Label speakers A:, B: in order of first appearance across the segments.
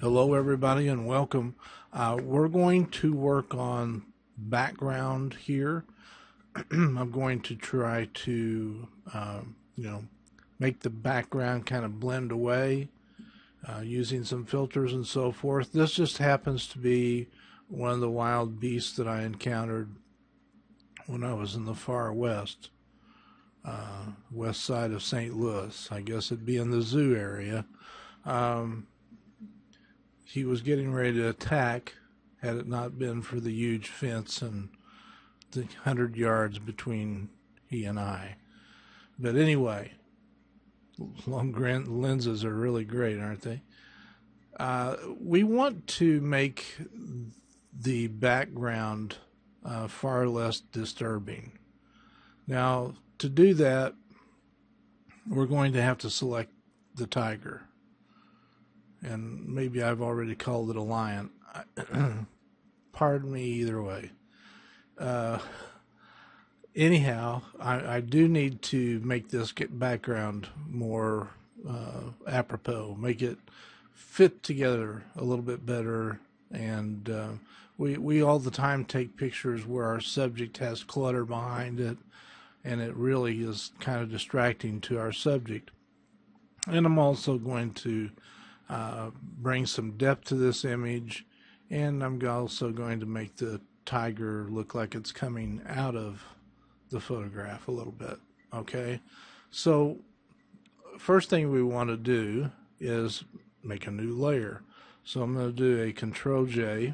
A: Hello everybody and welcome. We're going to work on background here. I'm going to try to make the background kind of blend away using some filters and so forth. This just happens to be one of the wild beasts that I encountered when I was in the far west, west side of St. Louis. I guess it'd be in the zoo area. He was getting ready to attack had it not been for the huge fence and the 100 yards between he and I. But anyway, long lenses are really great, aren't they? We want to make the background far less disturbing. Now, to do that, we're going to have to select the tiger. And maybe I've already called it a lion. Pardon me either way. Anyhow, I do need to make this background more apropos, make it fit together a little bit better. And we all the time take pictures where our subject has clutter behind it, and it really is kind of distracting to our subject. And I'm also going to bring some depth to this image, and I'm also going to make the tiger look like it's coming out of the photograph a little bit. Okay, so first thing we want to do is make a new layer. So I'm going to do a Control J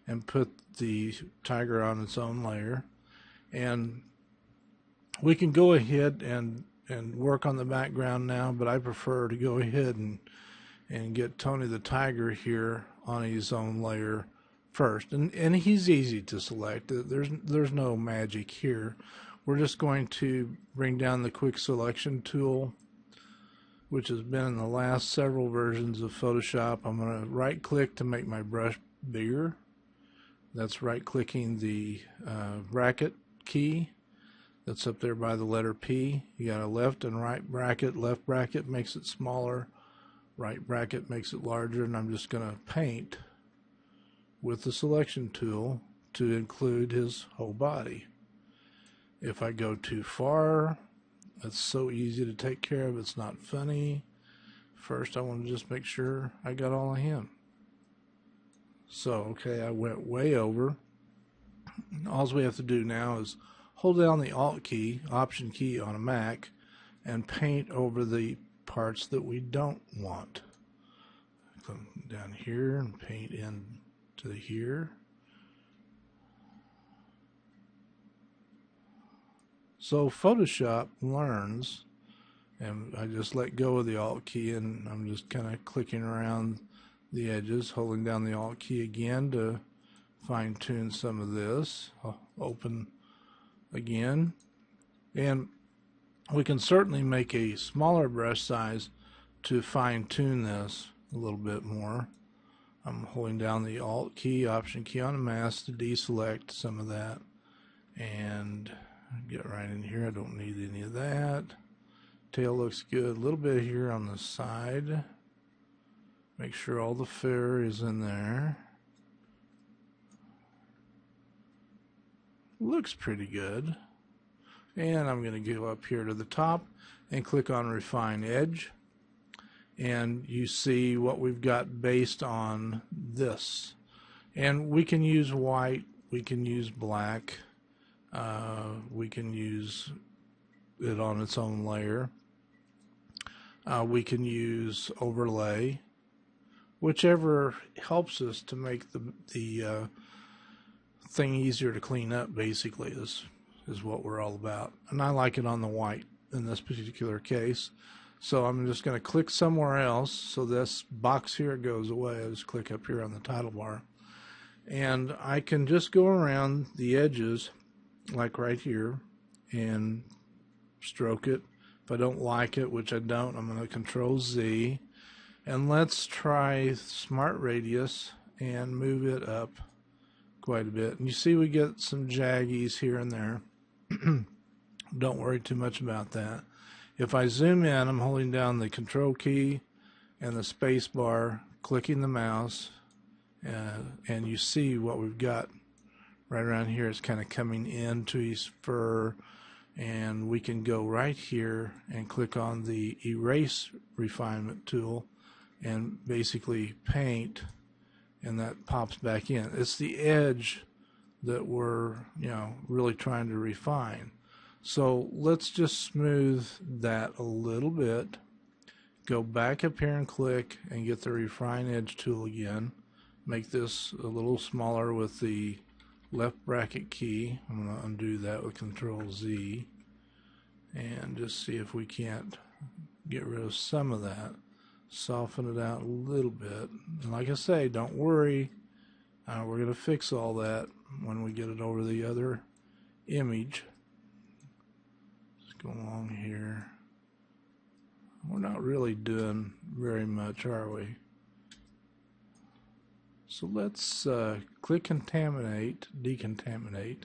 A: and put the tiger on its own layer, and we can go ahead and work on the background now, but I prefer to go ahead and get Tony the Tiger here on his own layer first. And he's easy to select. There's no magic here. We're just going to bring down the quick selection tool, which has been in the last several versions of Photoshop. I'm going to right click to make my brush bigger. That's right clicking the bracket key that's up there by the letter P. You got a left and right bracket. Left bracket makes it smaller. Right bracket makes it larger, and I'm just going to paint with the selection tool to include his whole body. If I go too far, it's so easy to take care of, it's not funny. First, I want to just make sure I got all of him. So, okay, I went way over. All we have to do now is hold down the Alt key, Option key on a Mac, and paint over the parts that we don't want. Come down here and paint in to here. So Photoshop learns, and I just let go of the Alt key, and I'm just kind of clicking around the edges, holding down the Alt key again to fine-tune some of this. I'll open again, and we can certainly make a smaller brush size to fine-tune this a little bit more. I'm holding down the Alt key, Option key on a mask to deselect some of that, and get right in here. I don't need any of that. Tail looks good. A little bit here on the side. Make sure all the fur is in there. Looks pretty good. And I'm going to go up here to the top and click on Refine Edge. And you see what we've got based on this. And we can use white, we can use black, we can use it on its own layer. We can use overlay. Whichever helps us to make the thing easier to clean up, basically, is what we're all about. And I like it on the white in this particular case. So I'm just going to click somewhere else. So this box here goes away. I just click up here on the title bar. And I can just go around the edges, like right here, and stroke it. If I don't like it, which I don't, I'm going to Control Z. And let's try Smart Radius and move it up quite a bit. And you see we get some jaggies here and there. Don't worry too much about that. If I zoom in, I'm holding down the Control key and the space bar clicking the mouse, and you see what we've got right around here is kind of coming into his fur, and we can go right here and click on the erase refinement tool and basically paint, and that pops back in. It's the edge that we're really trying to refine. So let's just smooth that a little bit. Go back up here and click and get the refine edge tool again. Make this a little smaller with the left bracket key. I'm going to undo that with Control Z and just see if we can't get rid of some of that. Soften it out a little bit. And like I say, don't worry. We're going to fix all that when we get it over the other image. Let's go along here. We're not really doing very much, are we? So let's click Contaminate, Decontaminate.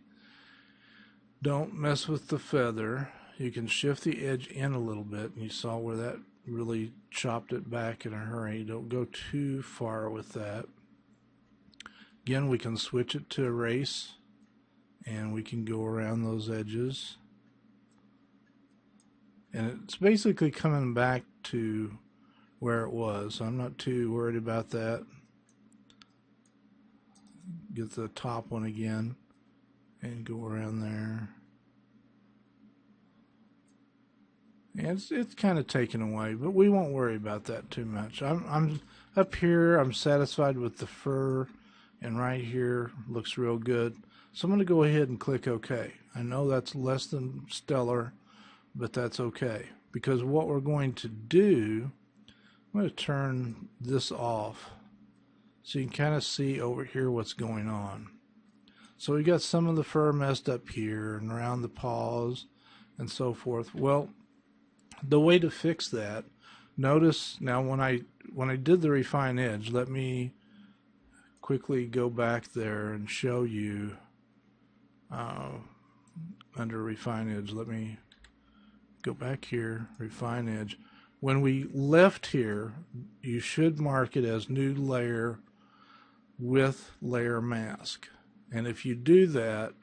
A: Don't mess with the feather. You can shift the edge in a little bit, and you saw where that really chopped it back in a hurry. Don't go too far with that. Again, we can switch it to erase, and we can go around those edges. And it's basically coming back to where it was. I'm not too worried about that. Get the top one again and go around there. And it's kind of taken away, but we won't worry about that too much. I'm up here, I'm satisfied with the fur, and right here looks real good. So I'm going to go ahead and click OK. I know that's less than stellar, but that's okay, because what we're going to do, I'm going to turn this off so you can kind of see over here what's going on. So we got some of the fur messed up here and around the paws and so forth. Well, the way to fix that, notice now when I did the refine edge, let me quickly go back there and show you under refine edge. Let me go back here, refine edge. When we left here, you should mark it as new layer with layer mask. And if you do that,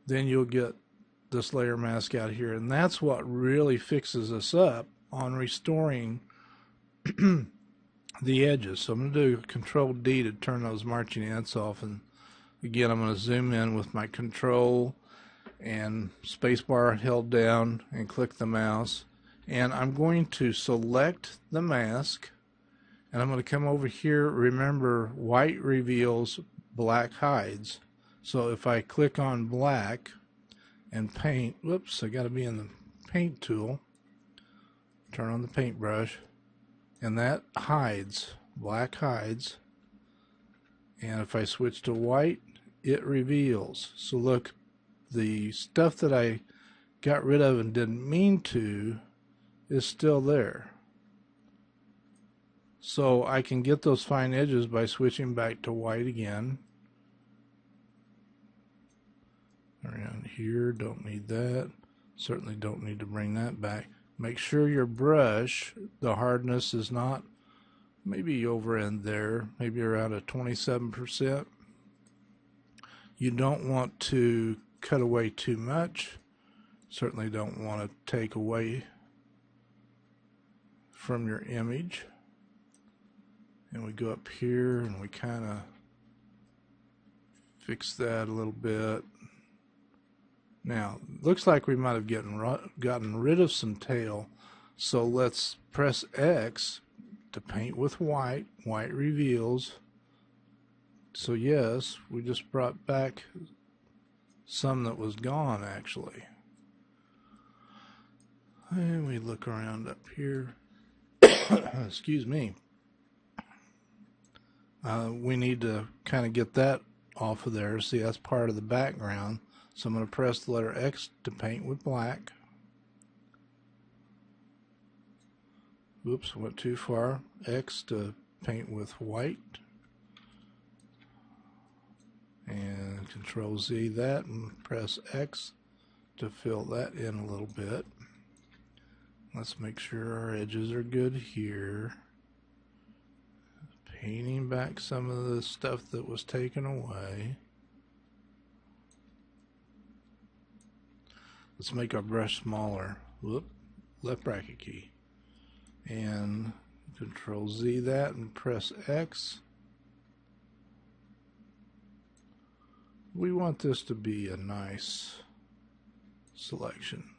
A: then you'll get this layer mask out here, and that's what really fixes us up on restoring the edges. So I'm going to do Control D to turn those marching ants off, and again I'm going to zoom in with my Control and spacebar held down and click the mouse, and I'm going to select the mask, and I'm going to come over here. Remember, white reveals, black hides. So if I click on black and paint, whoops, I got to be in the paint tool, turn on the paintbrush, and that hides, black hides. And if I switch to white, it reveals. So look, the stuff that I got rid of and didn't mean to is still there. So I can get those fine edges by switching back to white again. Around here, don't need that. Certainly don't need to bring that back. Make sure your brush, the hardness is not maybe over in there, maybe around a 27%. You don't want to cut away too much. Certainly don't want to take away from your image. And we go up here and we kind of fix that a little bit. Now, looks like we might have gotten rid of some tail, so let's press X to paint with white. White reveals. So yes, we just brought back some that was gone actually. And we look around up here. Excuse me. We need to kind of get that off of there. See, that's part of the background. So I'm going to press the letter X to paint with black. Oops, went too far. X to paint with white. And Control Z that and press X to fill that in a little bit. Let's make sure our edges are good here. painting back some of the stuff that was taken away. Let's make our brush smaller. Whoop, left bracket key. And Control Z that and press X. We want this to be a nice selection.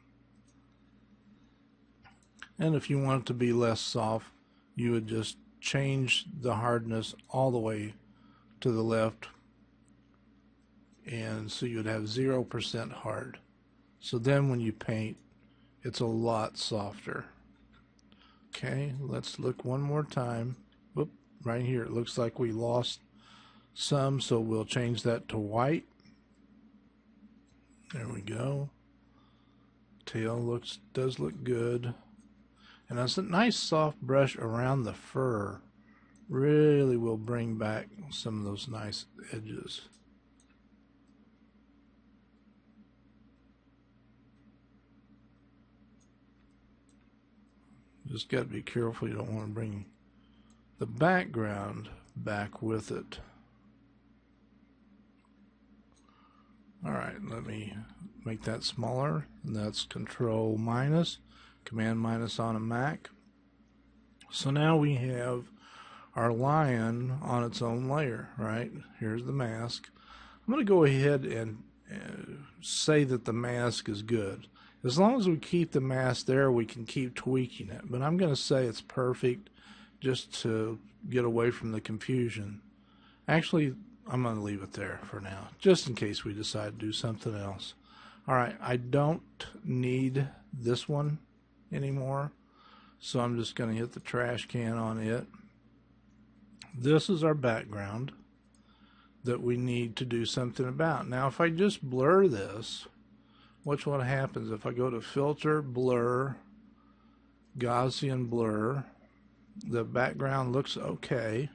A: And if you want it to be less soft, you would just change the hardness all the way to the left, and so you'd have 0% hard. So then when you paint, it's a lot softer. Okay, let's look one more time. Whoop, right here it looks like we lost some, so we'll change that to white. There we go. Tail does look good. And that's a nice soft brush around the fur. Really will bring back some of those nice edges. Just got to be careful, you don't want to bring the background back with it. Alright, let me make that smaller, and that's Control minus, Command minus on a Mac. So now we have our lion on its own layer, right? Here's the mask. I'm going to go ahead and say that the mask is good. As long as we keep the mask there, we can keep tweaking it. But I'm going to say it's perfect just to get away from the confusion. Actually, I'm going to leave it there for now, just in case we decide to do something else. Alright, I don't need this one anymore, so I'm just going to hit the trash can on it. This is our background that we need to do something about. Now, if I just blur this, watch what happens. If I go to Filter, Blur, Gaussian Blur, the background looks okay.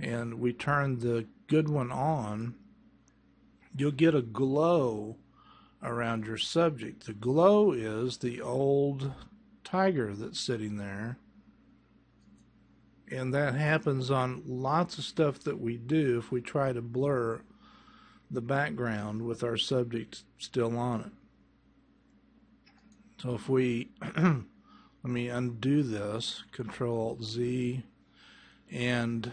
A: And we turn the good one on, you'll get a glow around your subject. The glow is the old tiger that's sitting there. And that happens on lots of stuff that we do if we try to blur the background with our subject still on it. So if we, let me undo this, Control-Z, and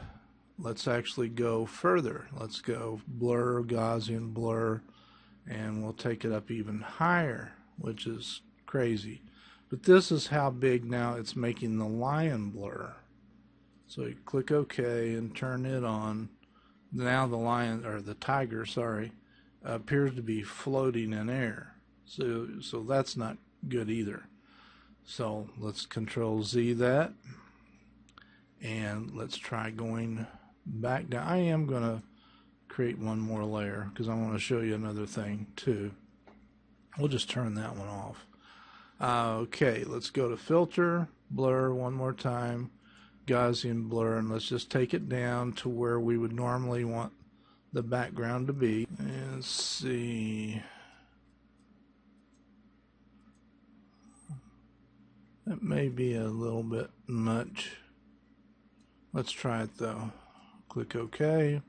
A: let's actually go further. Let's go Blur, Gaussian Blur, and we'll take it up even higher, which is crazy. But this is how big now it's making the lion blur. So you click OK and turn it on. Now the lion, or the tiger, sorry, appears to be floating in air. So that's not good either. So let's Control-Z that, and let's try going back down. I am going to create one more layer because I want to show you another thing too. We'll just turn that one off. Okay, let's go to Filter, Blur one more time, Gaussian Blur, and let's just take it down to where we would normally want the background to be. And let's see. That may be a little bit much. Let's try it though. Click OK.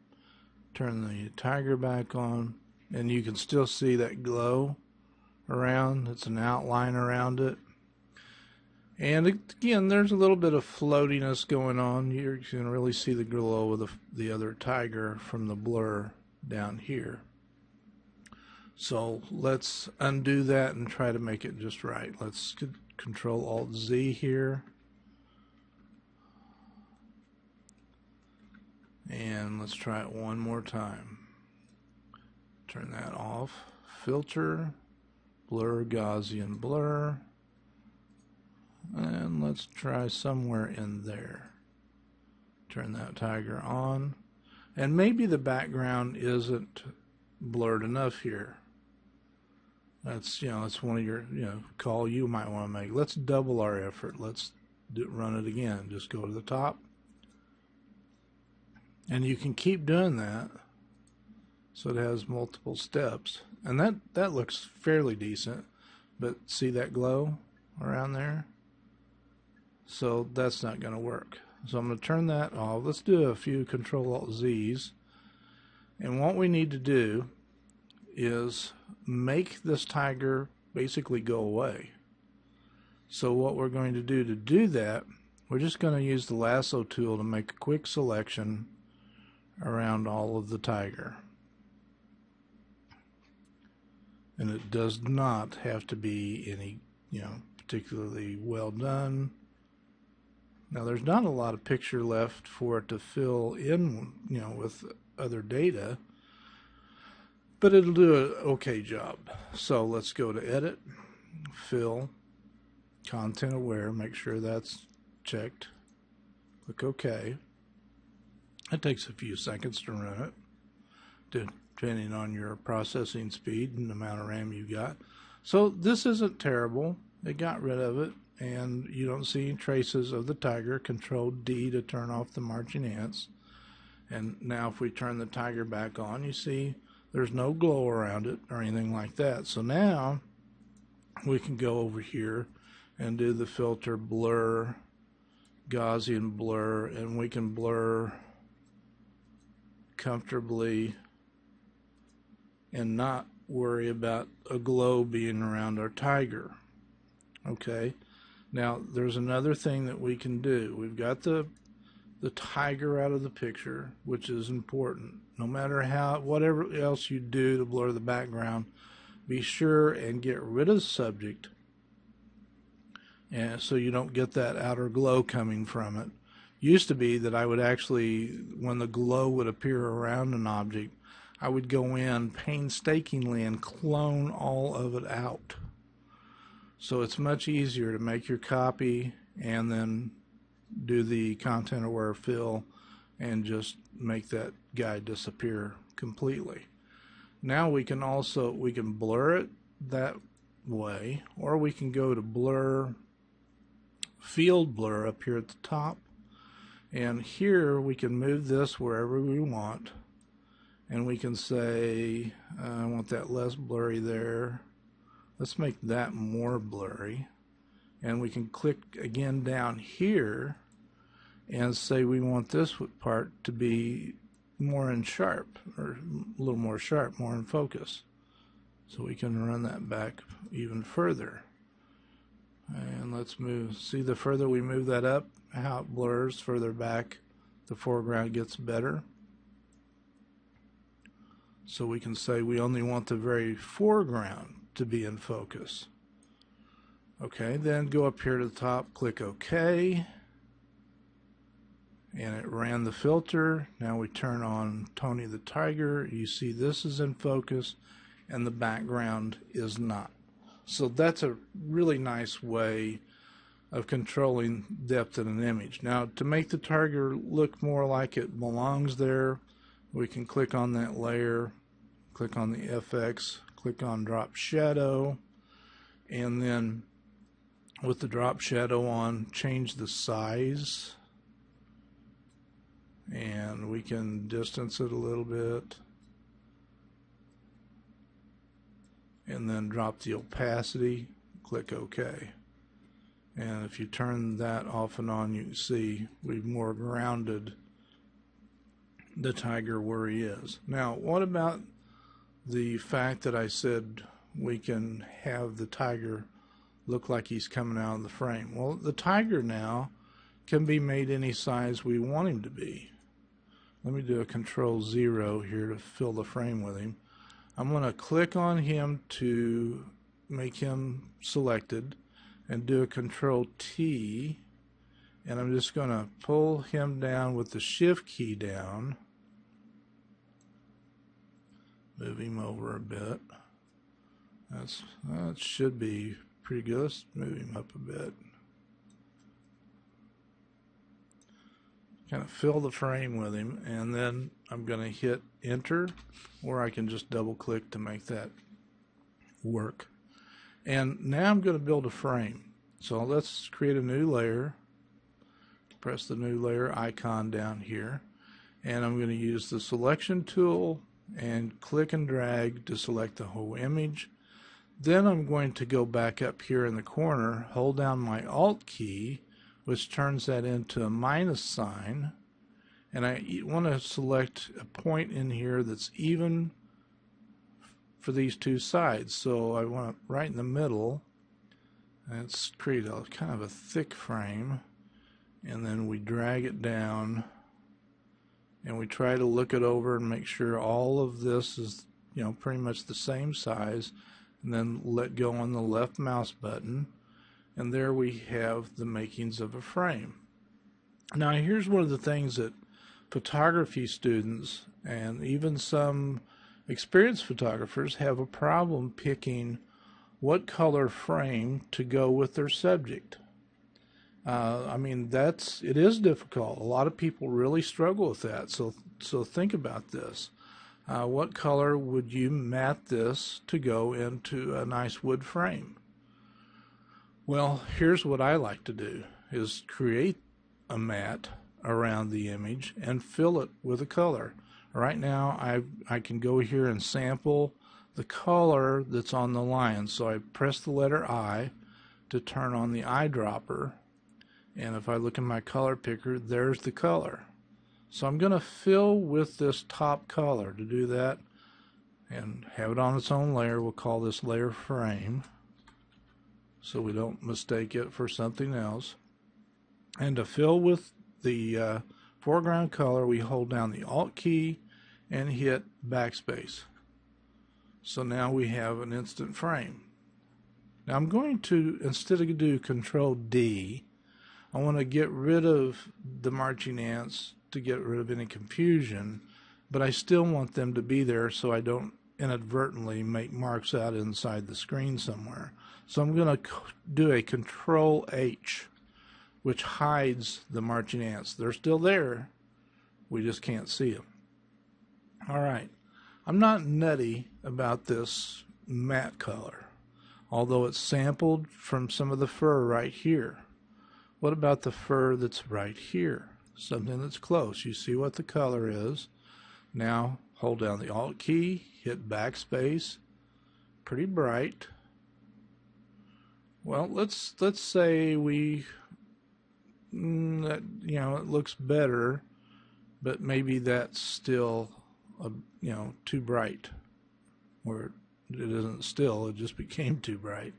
A: Turn the tiger back on, and you can still see that glow around. It's an outline around it. And again, there's a little bit of floatiness going on. You can really see the glow of the other tiger from the blur down here. So let's undo that and try to make it just right. Let's Control-Alt-Z here. And let's try it one more time. Turn that off. Filter, Blur, Gaussian Blur. And let's try somewhere in there. Turn that tiger on. And maybe the background isn't blurred enough here. That's, that's one of your, call you might want to make. Let's double our effort. Let's run it again. Just go to the top. And you can keep doing that so it has multiple steps. And that looks fairly decent. But see that glow around there? So that's not going to work. So I'm going to turn that off. Let's do a few Control-Alt-Z's. And what we need to do is make this tiger basically go away. So what we're going to do that, we're just going to use the lasso tool to make a quick selection around all of the tiger. And it does not have to be any, particularly well done. Now there's not a lot of picture left for it to fill in, with other data, but it'll do an okay job. So let's go to Edit, Fill, Content Aware, make sure that's checked. Click OK. It takes a few seconds to run it, depending on your processing speed and the amount of RAM you got. So this isn't terrible. It got rid of it, and you don't see any traces of the tiger. Control-D to turn off the marching ants. And now if we turn the tiger back on, you see there's no glow around it or anything like that. So now we can go over here and do the filter blur, Gaussian blur, and we can blur comfortably and not worry about a glow being around our tiger. Okay, now there's another thing that we can do. We've got the tiger out of the picture, which is important. No matter whatever else you do to blur the background, be sure and get rid of the subject, and so you don't get that outer glow coming from it. Used to be that I would actually, when the glow would appear around an object, I would go in painstakingly and clone all of it out. So it's much easier to make your copy and then do the content aware fill and just make that guy disappear completely. Now we can blur it that way, or we can go to blur, field blur up here at the top, and here we can move this wherever we want, and we can say I want that less blurry there. Let's make that more blurry, and we can click again down here and say we want this part to be more in sharp, or a little more sharp, more in focus. So we can run that back even further. And let's move, see, the further we move that up, how it blurs further back, the foreground gets better. So we can say we only want the very foreground to be in focus. Okay, then go up here to the top, click OK, and it ran the filter. Now we turn on Tony the Tiger. You see this is in focus and the background is not. So that's a really nice way of controlling depth in an image. Now to make the tiger look more like it belongs there, we can click on that layer, click on the FX, click on drop shadow, and then with the drop shadow on, change the size, and we can distance it a little bit, and then drop the opacity, click OK. And if you turn that off and on, you can see we've more grounded the tiger where he is. Now what about the fact that I said we can have the tiger look like he's coming out of the frame? Well, the tiger now can be made any size we want him to be. Let me do a Control-0 here to fill the frame with him. I'm going to click on him to make him selected and do a Control-T, and I'm just going to pull him down with the Shift key down, move him over a bit. That should be pretty good. Let's move him up a bit. Kind of fill the frame with him, and then I'm going to hit enter, or I can just double click to make that work. And now I'm going to build a frame. So let's create a new layer, press the new layer icon down here, and I'm going to use the selection tool and click and drag to select the whole image. Then I'm going to go back up here in the corner, hold down my Alt key, which turns that into a minus sign. And I want to select a point in here that's even for these two sides. So I want it right in the middle. Let's create a kind of a thick frame, and then we drag it down, and we try to look it over and make sure all of this is, you know, pretty much the same size, and then let go on the left mouse button, and there we have the makings of a frame. Now here's one of the things that photography students and even some experienced photographers have a problem picking what color frame to go with their subject. I mean, it is difficult. A lot of people really struggle with that. So think about this. What color would you mat this to go into a nice wood frame? Well, here's what I like to do, is create a mat around the image and fill it with a color. Right now, I can go here and sample the color that's on the line. So I press the letter I to turn on the eyedropper, and if I look in my color picker, there's the color. So I'm going to fill with this top color. To do that and have it on its own layer, we'll call this layer frame so we don't mistake it for something else. And to fill with the foreground color, we hold down the Alt key and hit backspace. So now we have an instant frame. Now I'm going to, instead of do Control D, I want to get rid of the marching ants to get rid of any confusion, but I still want them to be there so I don't inadvertently make marks out inside the screen somewhere. So I'm going to do a Control H, which hides the marching ants. They're still there, we just can't see them. All right. I'm not nutty about this matte color, although it's sampled from some of the fur right here. What about the fur that's right here? Something that's close. You see what the color is. Now hold down the Alt key, hit backspace. Pretty bright. Well, let's say we that, you know, it looks better, but maybe that's still too bright, where it isn't still, it just became too bright.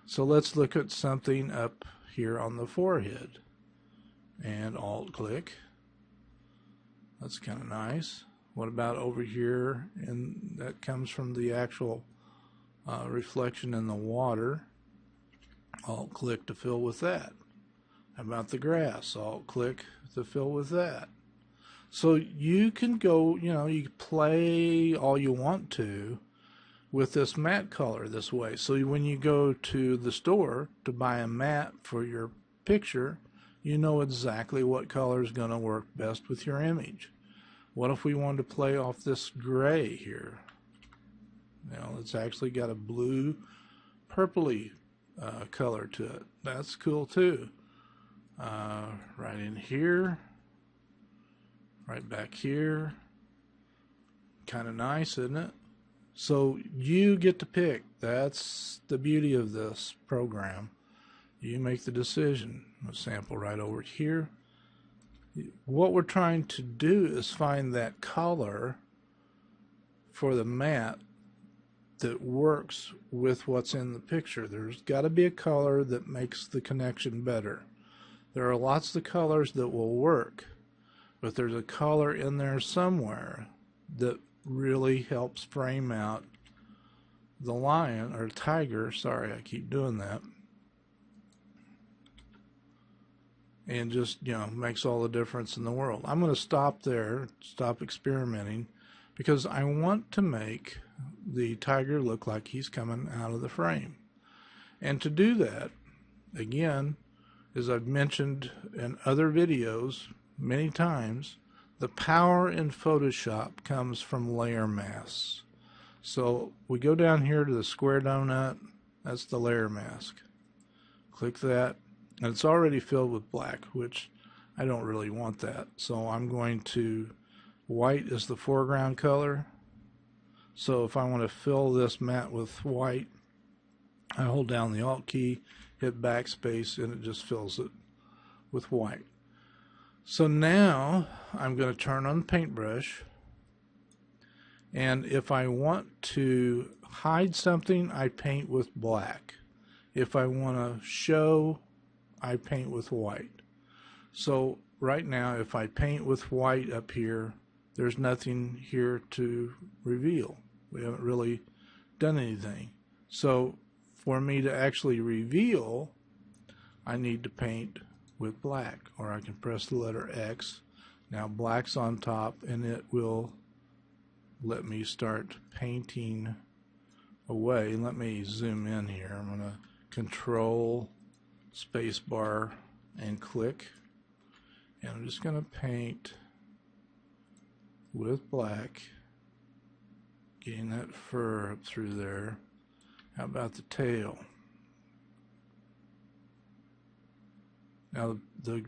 A: So let's look at something up here on the forehead, and Alt click. That's kind of nice. What about over here? And that comes from the actual reflection in the water. Alt click to fill with that. How about the grass? Alt click to fill with that. So you can go, you can play all you want to with this matte color this way. So when you go to the store to buy a matte for your picture, you know exactly what color is going to work best with your image. What if we wanted to play off this gray here? It's actually got a blue, purpley color to it. That's cool too. Right in here. Right back here. Kind of nice, isn't it? So you get to pick. That's the beauty of this program. You make the decision. I'll sample right over here. What we're trying to do is find that color for the matte that works with what's in the picture. There's got to be a color that makes the connection better. There are lots of colors that will work, but there's a color in there somewhere that really helps frame out the lion or tiger. Sorry, I keep doing that. And just, makes all the difference in the world. I'm going to stop there, stop experimenting, because I want to make the tiger look like he's coming out of the frame. And to do that, again, as I've mentioned in other videos many times, the power in Photoshop comes from layer masks. So we go down here to the square donut. That's the layer mask. Click that. And it's already filled with black, which I don't really want that. So I'm going to, white is the foreground color. So if I want to fill this matte with white, I hold down the Alt key, hit backspace, and it just fills it with white. So now I'm going to turn on the paintbrush, and if I want to hide something, I paint with black. If I want to show, I paint with white. So right now, if I paint with white up here, there's nothing here to reveal. We haven't really done anything. So for me to actually reveal, I need to paint with black, or I can press the letter X. Now black's on top, and it will let me start painting away. Let me zoom in here. I'm going to Control space bar and click, and I'm just going to paint with black, getting that fur up through there. How about the tail? Now the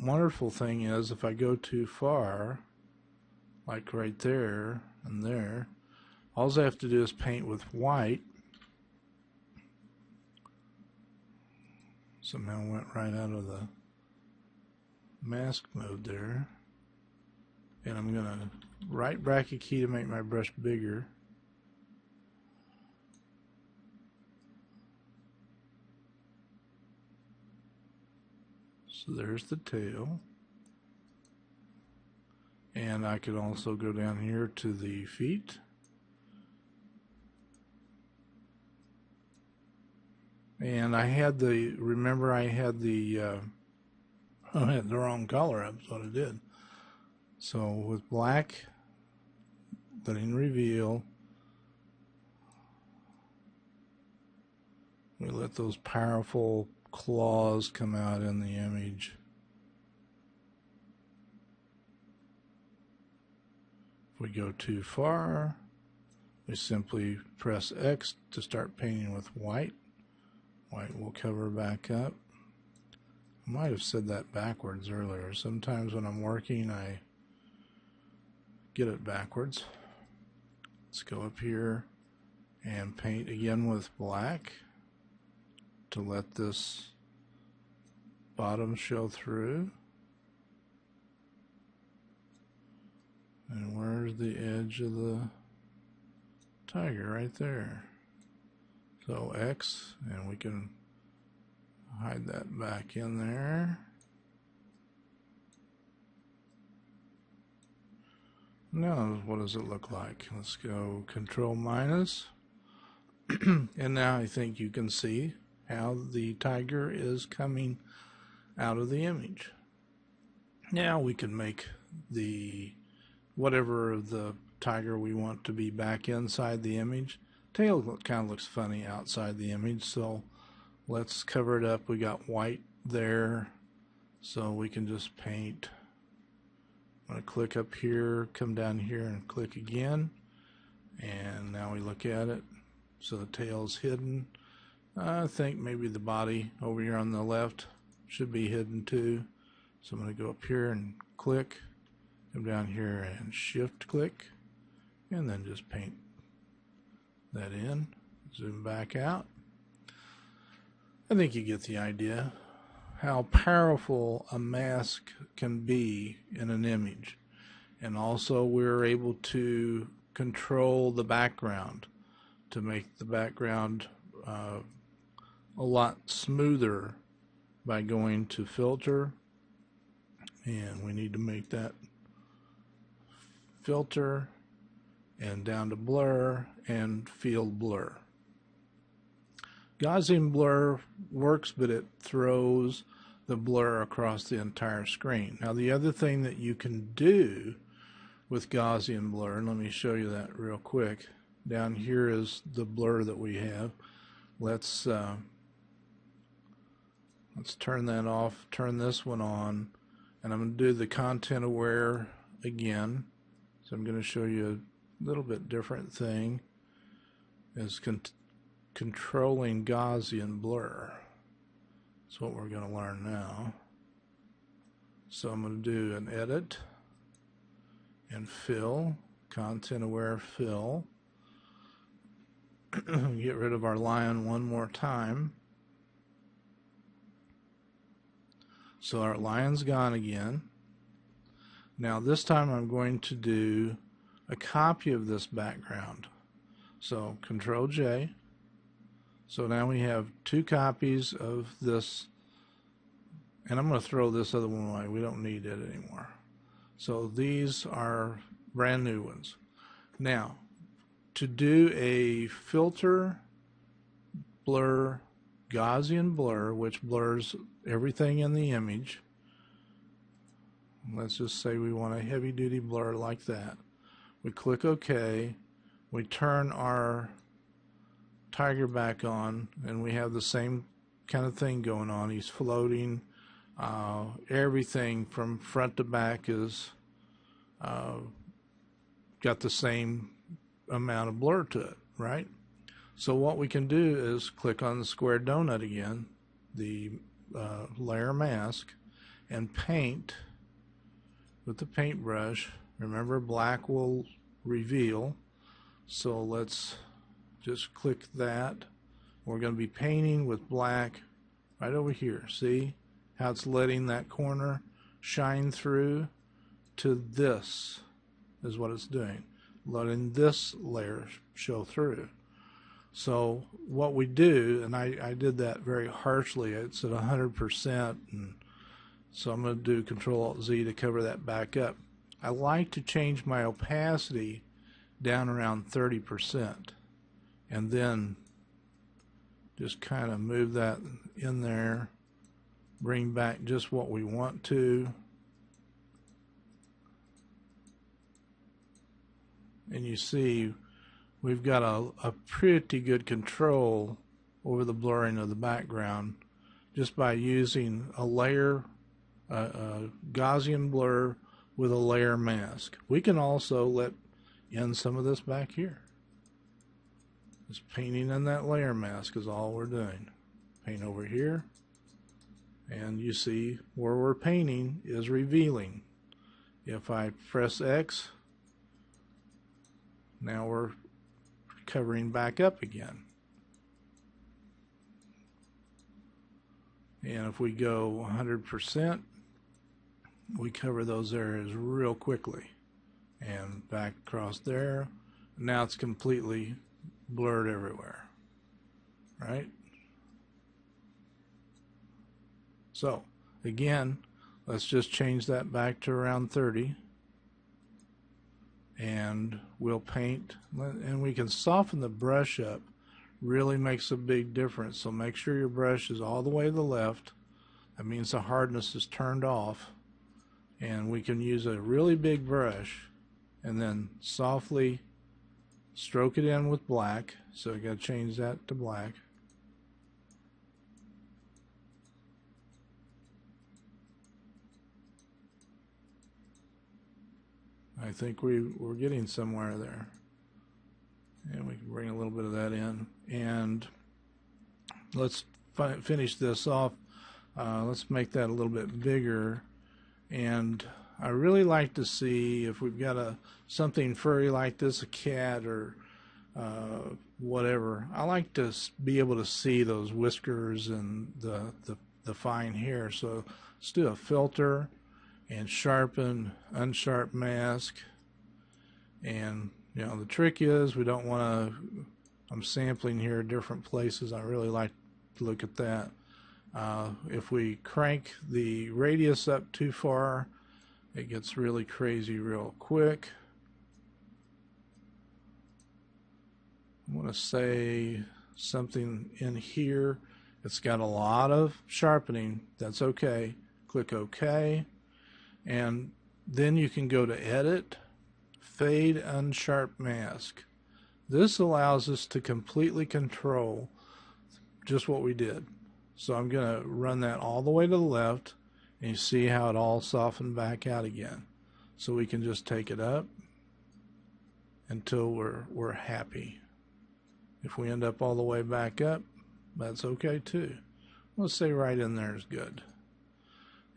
A: wonderful thing is, if I go too far, like right there and there, all I have to do is paint with white. Somehow went right out of the mask mode there. And I'm going to right bracket key to make my brush bigger. So there's the tail. And I could also go down here to the feet. And I had the, remember I had the wrong color up, is what I did. So with black, letting reveal, we let those powerful claws come out in the image. If we go too far, we simply press X to start painting with white. White will cover back up. I might have said that backwards earlier. Sometimes when I'm working, I get it backwards. Let's go up here and paint again with black to let this bottom show through. And where's the edge of the tiger? Right there. So X, and we can hide that back in there. Now what does it look like? Let's go Control minus. And now I think you can see how the tiger is coming out of the image. Now we can make the whatever of the tiger we want to be back inside the image. Tail kind of looks funny outside the image, so let's cover it up. We got white there, so we can just paint. I'm going to click up here, come down here and click again, and now we look at it. So the tail's hidden. I think maybe the body over here on the left should be hidden too. So I'm going to go up here and click, come down here and shift click, and then just paint that in, zoom back out. I think you get the idea how powerful a mask can be in an image. And also we're able to control the background to make the background a lot smoother by going to filter, and we need to make that filter and down to blur and field blur. Gaussian blur works, but it throws the blur across the entire screen. Now the other thing that you can do with Gaussian blur, and let me show you that real quick. Down here is the blur that we have. Let's turn that off, turn this one on, and I'm going to do the content aware again. So I'm going to show you a little bit different thing. Is controlling Gaussian blur. That's what we're going to learn now. So I'm going to do an edit and fill, content aware fill. Get rid of our lion one more time. So our lion's gone again. Now this time I'm going to do a copy of this background. So Control J. So now we have two copies of this, and I'm going to throw this other one away. We don't need it anymore. So these are brand new ones. Now, to do a filter, blur, Gaussian blur, which blurs everything in the image. Let's just say we want a heavy duty blur like that. We click OK. We turn our tiger back on, and we have the same kind of thing going on. He's floating. Everything from front to back is got the same amount of blur to it, right? So what we can do is click on the square donut again, the layer mask, and paint with the paintbrush. Remember, black will reveal. So let's just click that. We're going to be painting with black right over here. See how it's letting that corner shine through to this is what it's doing, letting this layer show through. So what we do, and I did that very harshly, it's at 100%, and so I'm going to do Control-Alt-Z to cover that back up. I like to change my opacity down around 30%, and then just kind of move that in there, bring back just what we want to, and you see we've got a pretty good control over the blurring of the background just by using a layer, a Gaussian blur with a layer mask. We can also let in some of this back here. Just painting in that layer mask is all we're doing. Paint over here, and you see where we're painting is revealing. If I press X, now we're covering back up again. And if we go 100%, we cover those areas real quickly. And back across there. Now it's completely blurred everywhere. Right? So, again, let's just change that back to around 30. And we'll paint, and we can soften the brush up. Really makes a big difference. So make sure your brush is all the way to the left. That means the hardness is turned off. And we can use a really big brush and then softly stroke it in with black. So I got to change that to black. I think we're getting somewhere there. And we can bring a little bit of that in. And let's finish this off. Let's make that a little bit bigger. And I really like to see if we've got something furry like this, a cat or whatever. I like to be able to see those whiskers and the fine hair. So let's do a filter and sharpen, unsharp mask. And you know, the trick is we don't want to, I'm sampling here different places. I really like to look at that. If we crank the radius up too far, it gets really crazy real quick. I want to say something in here. It's got a lot of sharpening. That's okay. Click OK. And then you can go to Edit, Fade Unsharp Mask. This allows us to completely control just what we did. So I'm going to run that all the way to the left, and you see how it all softened back out again. So we can just take it up until we're happy. If we end up all the way back up, that's okay too. Let's say right in there is good.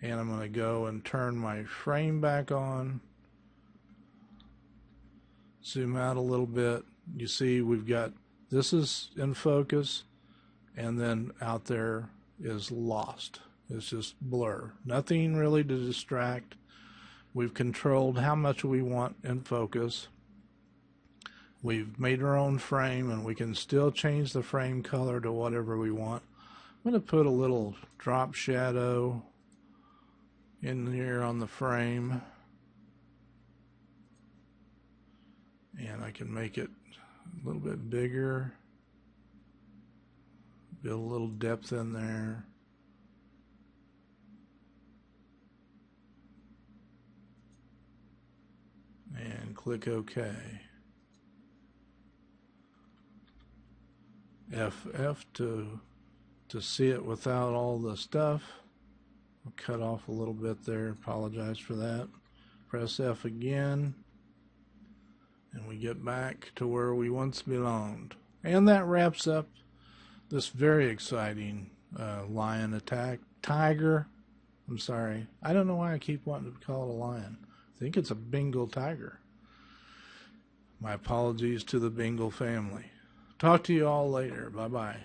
A: And I'm going to go and turn my frame back on. Zoom out a little bit. You see we've got, this is in focus, and then out there is lost It's just blur. Nothing really to distract. We've controlled how much we want in focus. We've made our own frame, and we can still change the frame color to whatever we want. I'm going to put a little drop shadow in here on the frame, and I can make it a little bit bigger, build a little depth in there. And click OK. F to see it without all the stuff. I'll cut off a little bit there, apologize for that. Press F again, and we get back to where we once belonged. And that wraps up this very exciting lion attack. Tiger, I'm sorry. I don't know why I keep wanting to call it a lion. I think it's a Bengal tiger. My apologies to the Bengal family. Talk to you all later. Bye-bye.